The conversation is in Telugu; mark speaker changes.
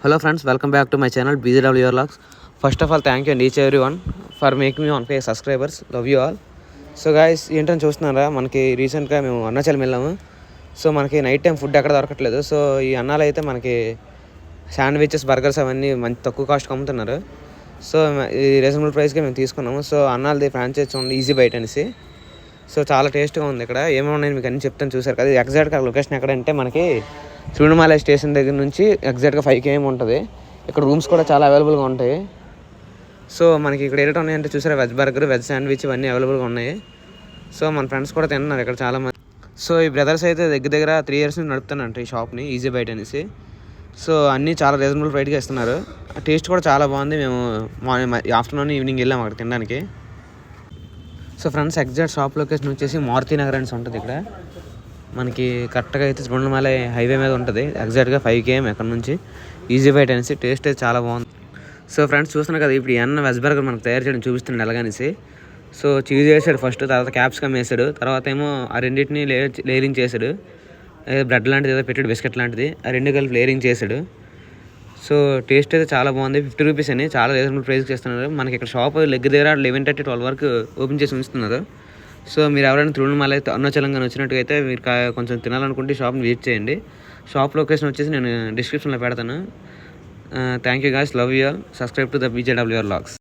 Speaker 1: Hello friends, welcome back to my channel BJW Vlogs. First of all, thank you and each everyone for making me 1K subscribers. Love you all. So guys ఏంటని చూస్తున్నారా, మనకి రీసెంట్గా మేము అరుణాచలం వెళ్ళాము. సో మనకి నైట్ టైం ఫుడ్ ఎక్కడ దొరకట్లేదు. సో ఈ అన్నాలు అయితే మనకి శాండ్విచెస్, బర్గర్స్ అవన్నీ మంచి తక్కువ కాస్ట్కి అమ్ముతున్నారు. సో ఈ రీజనబుల్ ప్రైస్కి మేము తీసుకున్నాము. సో అన్నాలది ఫ్రాంచైజ్ చూడండి, ఈజీ బైట్ అనేసి. సో చాలా టేస్ట్గా ఉంది. ఇక్కడ ఏమేమి ఉన్నాయని మీకు అన్నీ చెప్తాను, చూసారు కదా. ఎగ్జాక్ట్గా లొకేషన్ ఎక్కడంటే మనకి తిరుమల స్టేషన్ దగ్గర నుంచి ఎగ్జాక్ట్గా 5 km ఉంటుంది. ఇక్కడ రూమ్స్ కూడా చాలా అవైలబుల్గా ఉంటాయి. సో మనకి ఇక్కడ ఏంటో ఉన్నాయంటే చూసారా, వెజ్ బర్గర్, వెజ్ శాండ్విచ్ ఇవన్నీ అవైలబుల్గా ఉన్నాయి. సో మన ఫ్రెండ్స్ కూడా తిన్నారు ఇక్కడ చాలామంది. సో ఈ బ్రదర్స్ అయితే దగ్గర 3 years నుంచి నడుపుతానంట ఈ షాప్ని, ఈజీ బైట్ అనేసి. సో అన్నీ చాలా రీజనబుల్ ప్రైస్గా ఇస్తున్నారు. టేస్ట్ కూడా చాలా బాగుంది. మేము ఆఫ్టర్నూన్ ఈవినింగ్ వెళ్ళాము అక్కడ తినడానికి. So friends, exact shop location వచ్చేసి మారుతి నగర్ అనేసి ఉంటుంది. ఇక్కడ మనకి కరెక్ట్గా అయితే తిరుమల హైవే మీద ఉంటుంది. ఎగ్జాక్ట్గా 5 km ఎక్కడ నుంచి. ఈజీ బైట్ అనేసి. టేస్ట్ అయితే చాలా బాగుంది. సో ఫ్రెండ్స్ చూస్తున్నారు కదా, ఇప్పుడు ఈ వెజ్ బర్గర్ మనకు తయారు చేయడం చూపిస్తున్నాడు ఎలాగనేసి. సో చీజ్ వేసాడు ఫస్ట్, తర్వాత క్యాప్సికమ్ వేసాడు, తర్వాత ఏమో ఆ రెండింటిని లేయరింగ్ చేశాడు. బ్రెడ్ లాంటిది ఏదో పెట్టాడు, బిస్కెట్ లాంటిది, ఆ రెండు కలిపి లేయరింగ్ చేశాడు. సో టేస్ట్ అయితే చాలా బాగుంది. 50 rupees అని చాలా రీజనబుల్ ప్రైస్కి ఇస్తున్నారు. మనకి ఇక్కడ షాప్ లెగ్ దగ్గర 11:30 12 వరకు ఓపెన్ చేసి ఉంచుతున్నారు. సో మీరు ఎవరైనా తిరుమల అరుణాచలంగా వచ్చినట్టుగా మీరు కొంచెం తినాలనుకుంటే షాప్ని విజిట్ చేయండి. షాప్ లొకేషన్ వచ్చేసి నేను డిస్క్రిప్షన్లో పెడతాను. Thank you guys, love you all. Subscribe to the BJW Vlogs.